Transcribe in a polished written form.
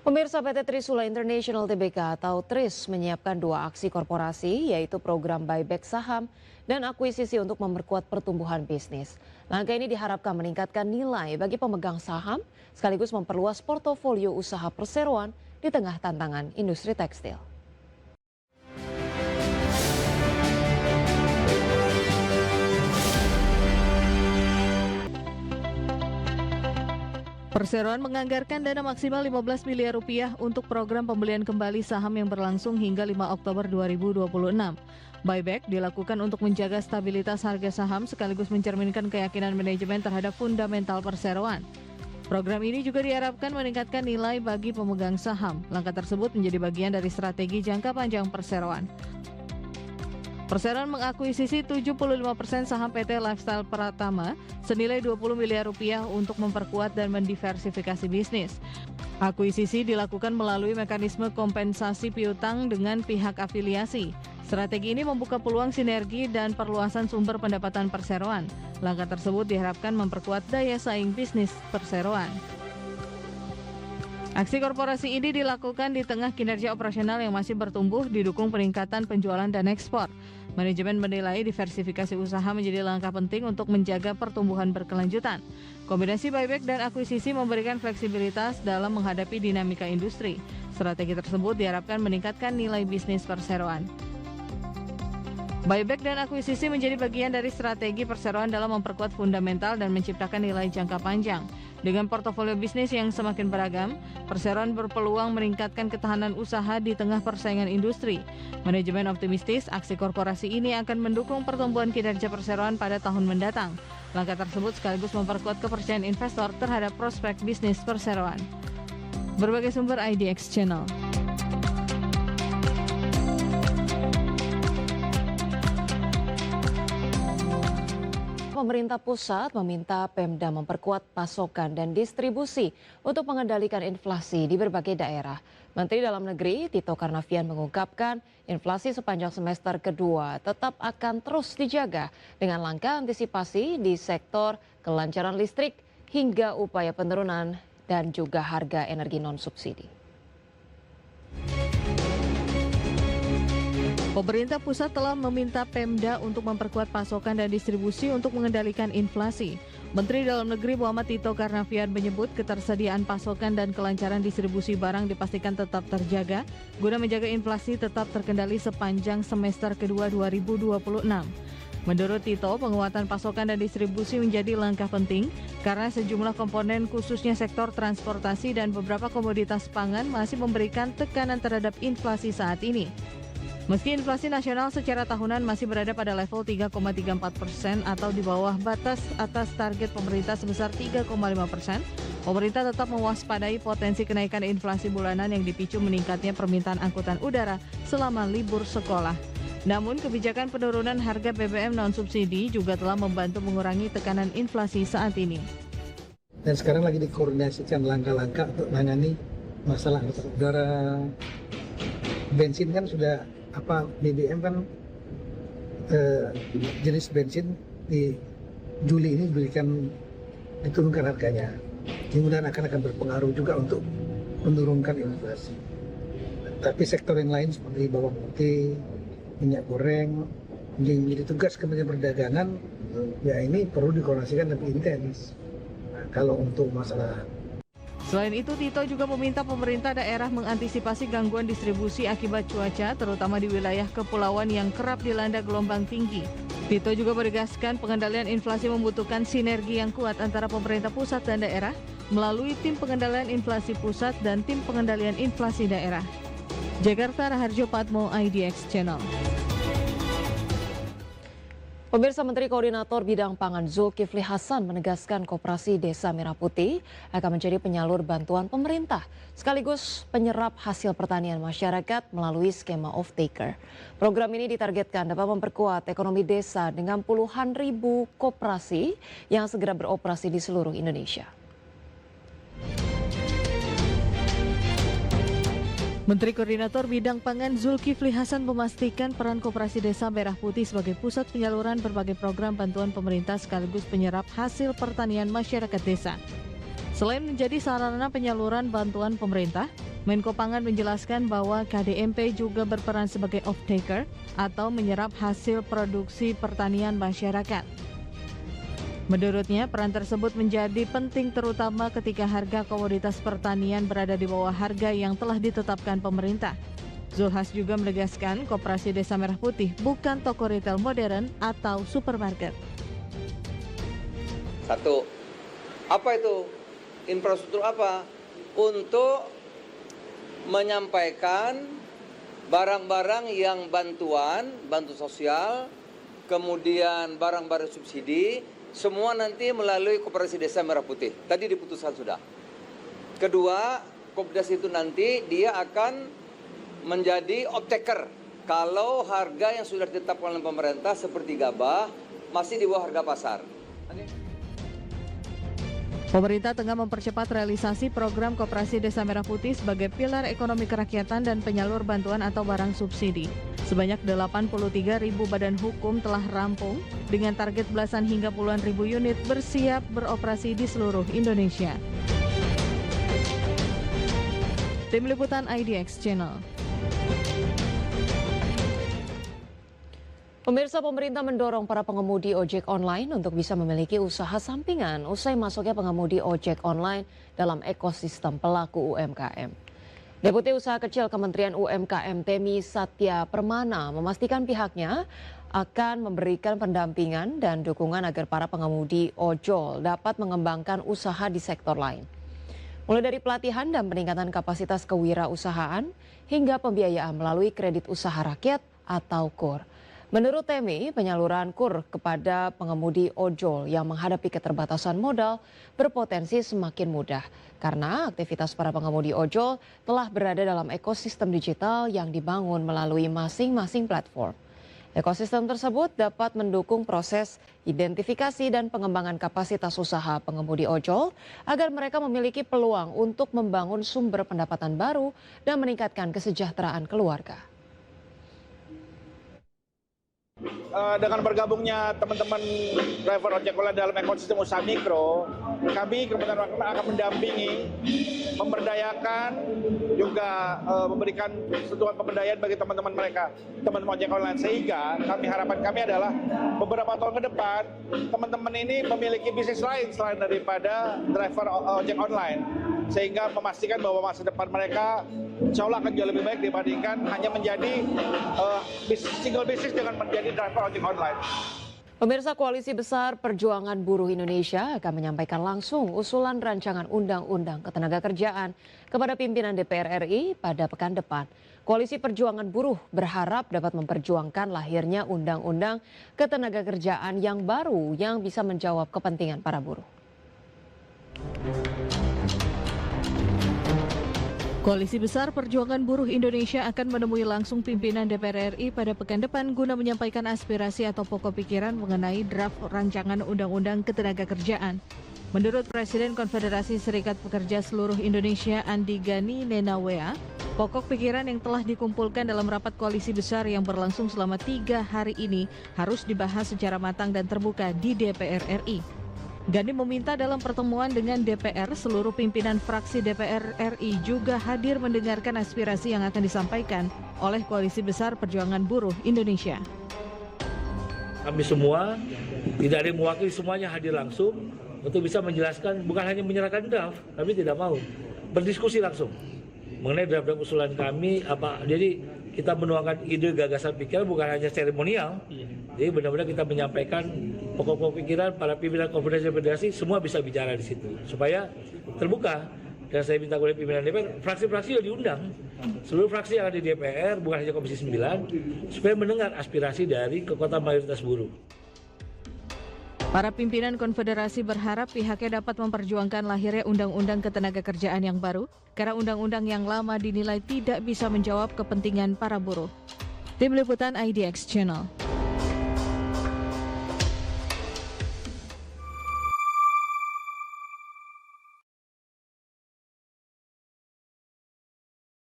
Pemirsa PT Trisula International Tbk atau TRIS menyiapkan dua aksi korporasi yaitu program buyback saham dan akuisisi untuk memperkuat pertumbuhan bisnis. Langkah ini diharapkan meningkatkan nilai bagi pemegang saham sekaligus memperluas portofolio usaha perseroan di tengah tantangan industri tekstil. Perseroan menganggarkan dana maksimal 15 miliar rupiah untuk program pembelian kembali saham yang berlangsung hingga 5 Oktober 2026. Buyback dilakukan untuk menjaga stabilitas harga saham sekaligus mencerminkan keyakinan manajemen terhadap fundamental perseroan. Program ini juga diharapkan meningkatkan nilai bagi pemegang saham. Langkah tersebut menjadi bagian dari strategi jangka panjang perseroan. Perseroan mengakuisisi 75% saham PT Lifestyle Pratama senilai 20 miliar rupiah untuk memperkuat dan mendiversifikasi bisnis. Akuisisi dilakukan melalui mekanisme kompensasi piutang dengan pihak afiliasi. Strategi ini membuka peluang sinergi dan perluasan sumber pendapatan perseroan. Langkah tersebut diharapkan memperkuat daya saing bisnis perseroan. Aksi korporasi ini dilakukan di tengah kinerja operasional yang masih bertumbuh didukung peningkatan penjualan dan ekspor. Manajemen menilai diversifikasi usaha menjadi langkah penting untuk menjaga pertumbuhan berkelanjutan. Kombinasi buyback dan akuisisi memberikan fleksibilitas dalam menghadapi dinamika industri. Strategi tersebut diharapkan meningkatkan nilai bisnis perseroan. Buyback dan akuisisi menjadi bagian dari strategi perseroan dalam memperkuat fundamental dan menciptakan nilai jangka panjang. Dengan portofolio bisnis yang semakin beragam, perseroan berpeluang meningkatkan ketahanan usaha di tengah persaingan industri. Manajemen optimistis aksi korporasi ini akan mendukung pertumbuhan kinerja perseroan pada tahun mendatang. Langkah tersebut sekaligus memperkuat kepercayaan investor terhadap prospek bisnis perseroan. Berbagai sumber IDX Channel. Pemerintah pusat meminta Pemda memperkuat pasokan dan distribusi untuk mengendalikan inflasi di berbagai daerah. Menteri Dalam Negeri Tito Karnavian mengungkapkan inflasi sepanjang semester kedua tetap akan terus dijaga dengan langkah antisipasi di sektor kelancaran listrik hingga upaya penurunan dan juga harga energi non-subsidi. Pemerintah pusat telah meminta Pemda untuk memperkuat pasokan dan distribusi untuk mengendalikan inflasi. Menteri Dalam Negeri Muhammad Tito Karnavian menyebut ketersediaan pasokan dan kelancaran distribusi barang dipastikan tetap terjaga guna menjaga inflasi tetap terkendali sepanjang semester kedua 2026. Menurut Tito, penguatan pasokan dan distribusi menjadi langkah penting karena sejumlah komponen khususnya sektor transportasi dan beberapa komoditas pangan masih memberikan tekanan terhadap inflasi saat ini. Meski inflasi nasional secara tahunan masih berada pada level 3,34% atau di bawah batas atas target pemerintah sebesar 3,5%, pemerintah tetap mewaspadai potensi kenaikan inflasi bulanan yang dipicu meningkatnya permintaan angkutan udara selama libur sekolah. Namun kebijakan penurunan harga BBM non-subsidi juga telah membantu mengurangi tekanan inflasi saat ini. Dan sekarang lagi dikoordinasikan langkah-langkah untuk menangani masalah udara. Bensin kan sudah BBM kan jenis bensin di Juli ini diturunkan harganya. Kemudian akan berpengaruh juga untuk menurunkan inflasi. Tapi sektor yang lain seperti bawang putih, minyak goreng, menjadi tugas Kementerian Perdagangan, ya ini perlu dikoordinasikan lebih intens. Nah, kalau untuk masalah Selain itu, Tito juga meminta pemerintah daerah mengantisipasi gangguan distribusi akibat cuaca, terutama di wilayah kepulauan yang kerap dilanda gelombang tinggi. Tito juga menegaskan pengendalian inflasi membutuhkan sinergi yang kuat antara pemerintah pusat dan daerah melalui tim pengendalian inflasi pusat dan tim pengendalian inflasi daerah. Jakarta, Raharjo Patmo, IDX Channel. Pemirsa, Menteri Koordinator Bidang Pangan Zulkifli Hasan menegaskan Koperasi Desa Merah Putih akan menjadi penyalur bantuan pemerintah sekaligus penyerap hasil pertanian masyarakat melalui skema off-taker. Program ini ditargetkan dapat memperkuat ekonomi desa dengan puluhan ribu koperasi yang segera beroperasi di seluruh Indonesia. Menteri Koordinator Bidang Pangan Zulkifli Hasan memastikan peran Koperasi Desa Merah Putih sebagai pusat penyaluran berbagai program bantuan pemerintah sekaligus penyerap hasil pertanian masyarakat desa. Selain menjadi sarana penyaluran bantuan pemerintah, Menko Pangan menjelaskan bahwa KDMP juga berperan sebagai off-taker atau menyerap hasil produksi pertanian masyarakat. Menurutnya, peran tersebut menjadi penting terutama ketika harga komoditas pertanian berada di bawah harga yang telah ditetapkan pemerintah. Zulkifli Hasan juga menegaskan Koperasi Desa Merah Putih bukan toko retail modern atau supermarket. Satu, apa itu? Infrastruktur apa? Untuk menyampaikan barang-barang yang bantu sosial, kemudian barang-barang subsidi, semua nanti melalui Koperasi Desa Merah Putih. Tadi diputuskan sudah. Kedua, koperasi itu nanti dia akan menjadi off-taker. Kalau harga yang sudah ditetapkan oleh pemerintah seperti gabah masih di bawah harga pasar. Pemerintah tengah mempercepat realisasi program Koperasi Desa Merah Putih sebagai pilar ekonomi kerakyatan dan penyalur bantuan atau barang subsidi. Sebanyak 83.000 badan hukum telah rampung dengan target belasan hingga puluhan ribu unit bersiap beroperasi di seluruh Indonesia. Tim Liputan IDX Channel. Pemirsa, pemerintah mendorong para pengemudi ojek online untuk bisa memiliki usaha sampingan usai masuknya pengemudi ojek online dalam ekosistem pelaku UMKM. Deputi Usaha Kecil Kementerian UMKM Temi Satya Permana memastikan pihaknya akan memberikan pendampingan dan dukungan agar para pengemudi ojol dapat mengembangkan usaha di sektor lain. Mulai dari pelatihan dan peningkatan kapasitas kewirausahaan hingga pembiayaan melalui kredit usaha rakyat atau KUR. Menurut Temi, penyaluran KUR kepada pengemudi ojol yang menghadapi keterbatasan modal berpotensi semakin mudah karena aktivitas para pengemudi ojol telah berada dalam ekosistem digital yang dibangun melalui masing-masing platform. Ekosistem tersebut dapat mendukung proses identifikasi dan pengembangan kapasitas usaha pengemudi ojol agar mereka memiliki peluang untuk membangun sumber pendapatan baru dan meningkatkan kesejahteraan keluarga. Dengan bergabungnya teman-teman driver ojek online dalam ekosistem usaha mikro, kami Kementerian UMKM akan mendampingi, memberdayakan, juga memberikan sentuhan pemberdayaan bagi teman-teman mereka, teman-teman ojek online. Sehingga harapan kami adalah beberapa tahun ke depan, teman-teman ini memiliki bisnis lain selain daripada driver ojek online. Sehingga memastikan bahwa masa depan mereka insya Allah akan jauh lebih baik dibandingkan hanya menjadi single bisnis dengan menjadi driver ojek online. Pemirsa, Koalisi Besar Perjuangan Buruh Indonesia akan menyampaikan langsung usulan rancangan undang-undang ketenagakerjaan kepada pimpinan DPR RI pada pekan depan. Koalisi Perjuangan Buruh berharap dapat memperjuangkan lahirnya undang-undang ketenagakerjaan yang baru yang bisa menjawab kepentingan para buruh. Koalisi Besar Perjuangan Buruh Indonesia akan menemui langsung pimpinan DPR RI pada pekan depan guna menyampaikan aspirasi atau pokok pikiran mengenai draft rancangan Undang-Undang Ketenagakerjaan. Menurut Presiden Konfederasi Serikat Pekerja Seluruh Indonesia Andi Gani Nenawea, pokok pikiran yang telah dikumpulkan dalam rapat koalisi besar yang berlangsung selama 3 hari ini harus dibahas secara matang dan terbuka di DPR RI. Gani meminta dalam pertemuan dengan DPR, seluruh pimpinan fraksi DPR RI juga hadir mendengarkan aspirasi yang akan disampaikan oleh Koalisi Besar Perjuangan Buruh Indonesia. Kami semua, tidak ada yang mewakili, semuanya hadir langsung untuk bisa menjelaskan, bukan hanya menyerahkan draft, kami tidak mau berdiskusi langsung mengenai draft-draft usulan kami apa. Jadi kita menuangkan ide, gagasan, pikiran bukan hanya seremonial. Jadi benar-benar kita menyampaikan pokok-pokok pikiran para pimpinan konfederasi semua bisa bicara di situ supaya terbuka. Dan saya minta oleh pimpinan DPR, fraksi-fraksi yang diundang, seluruh fraksi yang ada di DPR, bukan hanya Komisi 9, supaya mendengar aspirasi dari kekuatan mayoritas buruh. Para pimpinan konfederasi berharap pihaknya dapat memperjuangkan lahirnya Undang-Undang Ketenagakerjaan yang baru, karena undang-undang yang lama dinilai tidak bisa menjawab kepentingan para buruh. Tim Liputan IDX Channel.